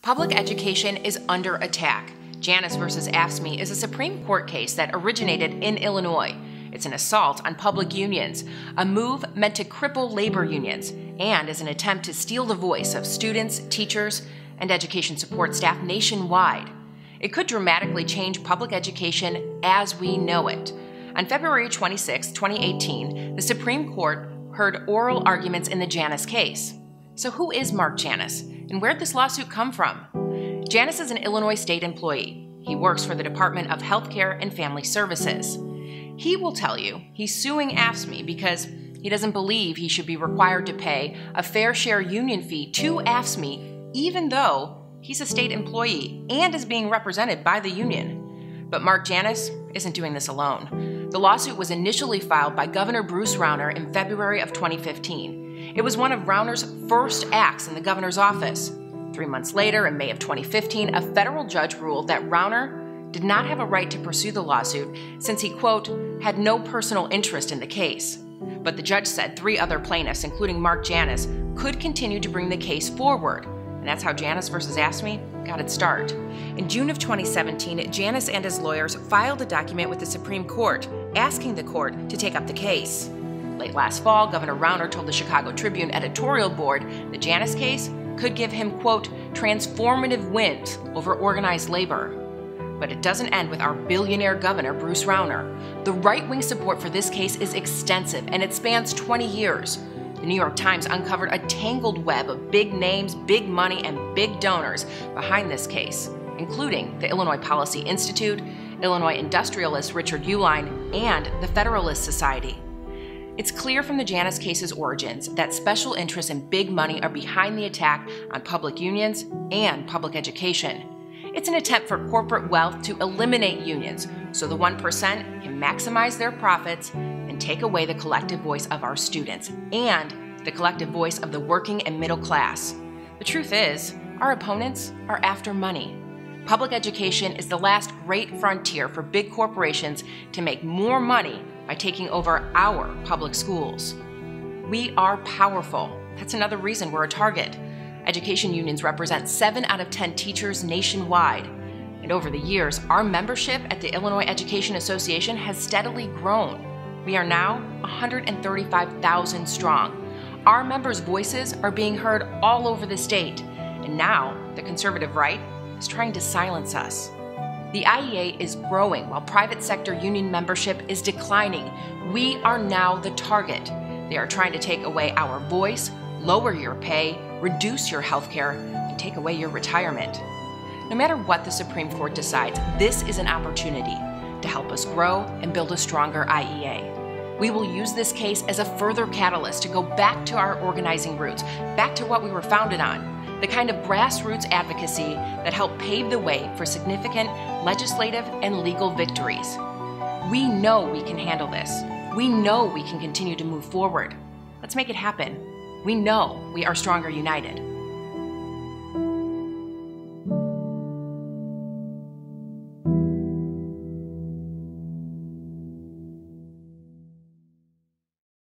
Public education is under attack. Janus versus AFSCME is a Supreme Court case that originated in Illinois. It's an assault on public unions, a move meant to cripple labor unions, and is an attempt to steal the voice of students, teachers, and education support staff nationwide. It could dramatically change public education as we know it. On February 26, 2018, the Supreme Court heard oral arguments in the Janus case. So who is Marc Janus, and where'd this lawsuit come from? Janus is an Illinois state employee. He works for the Department of Healthcare and Family Services. He will tell you he's suing AFSCME because he doesn't believe he should be required to pay a fair share union fee to AFSCME, even though he's a state employee and is being represented by the union. But Marc Janus isn't doing this alone. The lawsuit was initially filed by Governor Bruce Rauner in February of 2015. It was one of Rauner's first acts in the governor's office. 3 months later, in May of 2015, a federal judge ruled that Rauner did not have a right to pursue the lawsuit since he, quote, had no personal interest in the case. But the judge said 3 other plaintiffs, including Marc Janus, could continue to bring the case forward. And that's how Janus versus AFSCME got its start. In June of 2017, Janus and his lawyers filed a document with the Supreme Court asking the court to take up the case. Late last fall, Governor Rauner told the Chicago Tribune editorial board the Janus case could give him, quote, transformative wins over organized labor. But it doesn't end with our billionaire governor, Bruce Rauner. The right-wing support for this case is extensive, and it spans 20 years. The New York Times uncovered a tangled web of big names, big money, and big donors behind this case, including the Illinois Policy Institute, Illinois industrialist Richard Uihlein, and the Federalist Society. It's clear from the Janus case's origins that special interests and big money are behind the attack on public unions and public education. It's an attempt for corporate wealth to eliminate unions so the 1% can maximize their profits and take away the collective voice of our students and the collective voice of the working and middle class. The truth is, our opponents are after money. Public education is the last great frontier for big corporations to make more money by taking over our public schools. We are powerful. That's another reason we're a target. Education unions represent 7 out of 10 teachers nationwide. And over the years, our membership at the Illinois Education Association has steadily grown. We are now 135,000 strong. Our members' voices are being heard all over the state. And now, the conservative right is trying to silence us. The IEA is growing while private sector union membership is declining. We are now the target. They are trying to take away our voice, lower your pay, reduce your health care, and take away your retirement. No matter what the Supreme Court decides, this is an opportunity to help us grow and build a stronger IEA. We will use this case as a further catalyst to go back to our organizing roots, back to what we were founded on, the kind of grassroots advocacy that helped pave the way for significant legislative and legal victories. We know we can handle this. We know we can continue to move forward. Let's make it happen. We know we are stronger united.